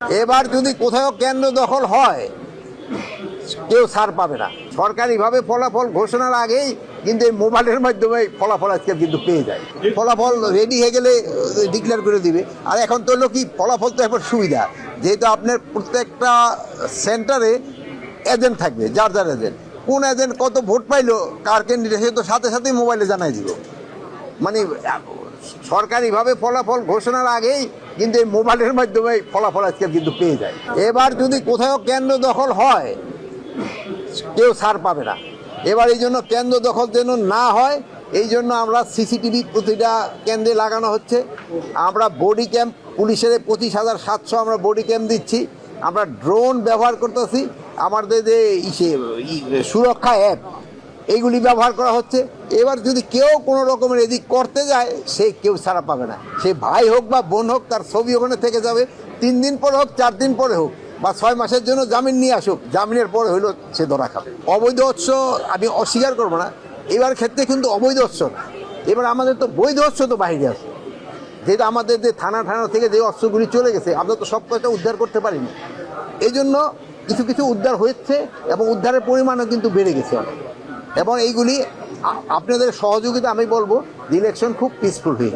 এবার যদি কোথাও কেন্দ্র দখল হয় কেউ ছাড় পাবে না। সরকারিভাবে ফলাফল ঘোষণার আগেই কিন্তু এই মোবাইলের মাধ্যমে ফলাফল আজকে কিন্তু পেয়ে যায়। ফলাফল রেডি হয়ে গেলে ডিক্লেয়ার করে দিবে। আর এখন তো হলো কি, ফলাফল তো এখন সুবিধা, যেহেতু আপনার প্রত্যেকটা সেন্টারে এজেন্ট থাকবে, যার যার এজেন্ট, কোন এজেন্ট কত ভোট পাইলো, কার ক্যান্ডিডেট, সে তো সাথে সাথেই মোবাইলে জানাই দিল। মানে সরকারিভাবে ফলাফল ঘোষণার আগেই কিন্তু এই মোবাইলের মাধ্যমে ফলাফল আজকে কিন্তু পেয়ে যায়। এবার যদি কোথাও কেন্দ্র দখল হয় কেউ ছাড় পাবে না। এবার এই জন্য কেন্দ্র দখল যেন না হয়, এই জন্য আমরা সিসিটিভি প্রতিটা কেন্দ্রে লাগানো হচ্ছে। আমরা বডি ক্যাম্প, পুলিশের 25,700 আমরা বডি ক্যাম্প দিচ্ছি। আমরা ড্রোন ব্যবহার করতেছি। আমাদের যে সুরক্ষা অ্যাপ, এইগুলি ব্যবহার করা হচ্ছে। এবার যদি কেউ কোনো রকমের এদিক করতে যায়, সে কেউ ছাড়া পাবে না। সে ভাই হোক বা বোন হোক, তার ছবি ওখানে থেকে যাবে। 3 দিন পরে হোক, 4 দিন পরে হোক, বা 6 মাসের জন্য জামিন নিয়ে আসুক, জামিনের পরে হইলো সে ধরা খাবে। অবৈধ উৎস আমি অস্বীকার করবো না, এবার ক্ষেত্রে কিন্তু অবৈধ উৎস না। এবার আমাদের তো বৈধ উৎস তো বাইরে আছে, যেহেতু আমাদের যে থানা থেকে যে অস্ত্রগুলি চলে গেছে, আমরা তো সব কয়টা উদ্ধার করতে পারিনি। এই জন্য কিছু কিছু উদ্ধার হয়েছে এবং উদ্ধারের পরিমাণও কিন্তু বেড়ে গেছে অনেক। এবং এইগুলি আপনাদের সহযোগিতা, আমি বলবো ইলেকশন খুব পিসফুল হয়ে